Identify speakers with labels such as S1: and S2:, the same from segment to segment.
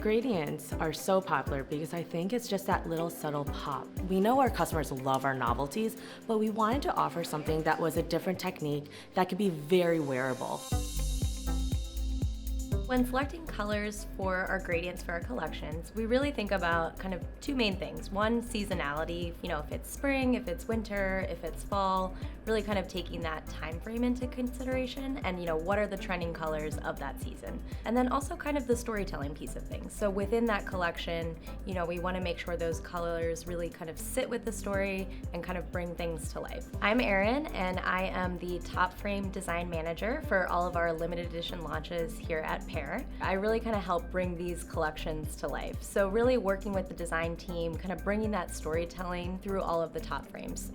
S1: Gradients are so popular because I think it's just that little subtle pop. We know our customers love our novelties, but we wanted to offer something that was a different technique that could be very wearable.
S2: When selecting colors for our gradients for our collections, we really think about kind of two main things. One, seasonality, if it's spring, if it's winter, if it's fall, really kind of taking that time frame into consideration and what are the trending colors of that season. And then also kind of the storytelling piece of things. So within that collection, we want to make sure those colors really kind of sit with the story and kind of bring things to life. I'm Erin and I am the top frame design manager for all of our limited edition launches here at Pair. I really kind of help bring these collections to life. So really working with the design team, kind of bringing that storytelling through all of the top frames.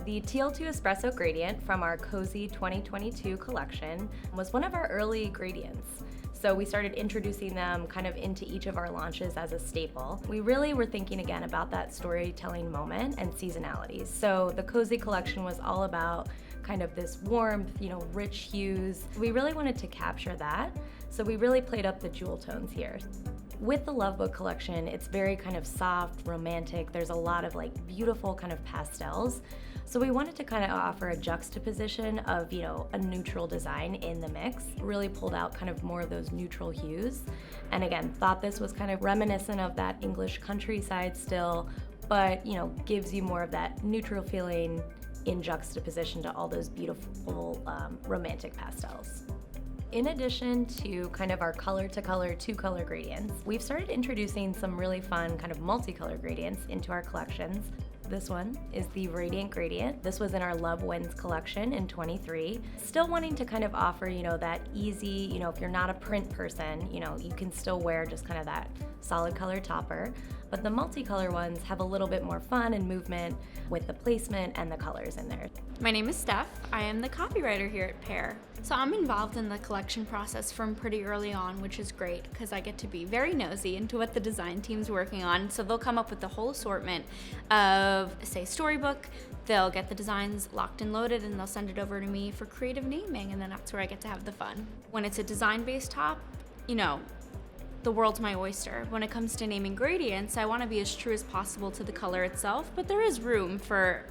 S2: The TL2 Espresso gradient from our Cozy 2022 collection was one of our early gradients. So we started introducing them kind of into each of our launches as a staple. We really were thinking again about that storytelling moment and seasonality. So the Cozy collection was all about kind of this warmth, rich hues. We really wanted to capture that. So we really played up the jewel tones here. With the Love Book collection, it's very kind of soft, romantic. There's a lot of beautiful kind of pastels. So we wanted to kind of offer a juxtaposition of, a neutral design in the mix. Really pulled out kind of more of those neutral hues. And again, thought this was kind of reminiscent of that English countryside still, but, gives you more of that neutral feeling in juxtaposition to all those beautiful romantic pastels. In addition to kind of our color to color, two color gradients, we've started introducing some really fun kind of multicolor gradients into our collections. This one is the Radiant Gradient. This was in our Love Wins collection in 23. Still wanting to kind of offer, that easy, if you're not a print person, you can still wear just kind of that solid color topper. But the multicolor ones have a little bit more fun and movement with the placement and the colors in there.
S3: My name is Steph. I am the copywriter here at Pair. So I'm involved in the collection process from pretty early on, which is great because I get to be very nosy into what the design team's working on. So they'll come up with the whole assortment of, say, storybook. They'll get the designs locked and loaded and they'll send it over to me for creative naming, and then that's where I get to have the fun. When it's a design-based top, the world's my oyster. When it comes to naming gradients, I want to be as true as possible to the color itself, but there is room for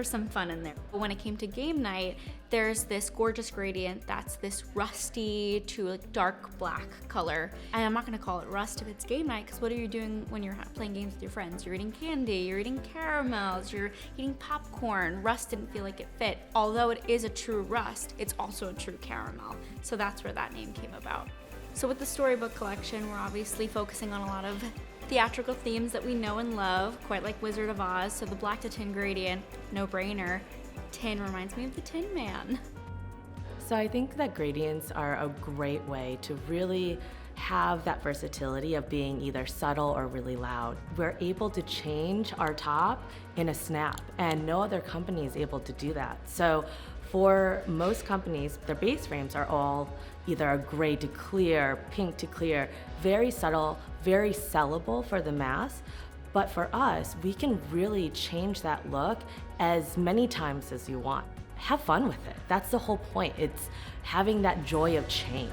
S3: some fun in there. But when it came to game night, there's this gorgeous gradient that's this rusty to dark black color. And I'm not gonna call it rust if it's game night, because what are you doing when you're playing games with your friends? You're eating candy, you're eating caramels, you're eating popcorn. Rust didn't feel like it fit. Although it is a true rust, it's also a true caramel. So that's where that name came about. So with the storybook collection, we're obviously focusing on a lot of theatrical themes that we know and love, quite like Wizard of Oz. So the black to tin gradient, no brainer. Tin reminds me of the Tin Man.
S1: So I think that gradients are a great way to really have that versatility of being either subtle or really loud. We're able to change our top in a snap, and no other company is able to do that. So for most companies, their base frames are all either a gray to clear, pink to clear, very subtle, very sellable for the mass. But for us, we can really change that look as many times as you want. Have fun with it. That's the whole point. It's having that joy of change.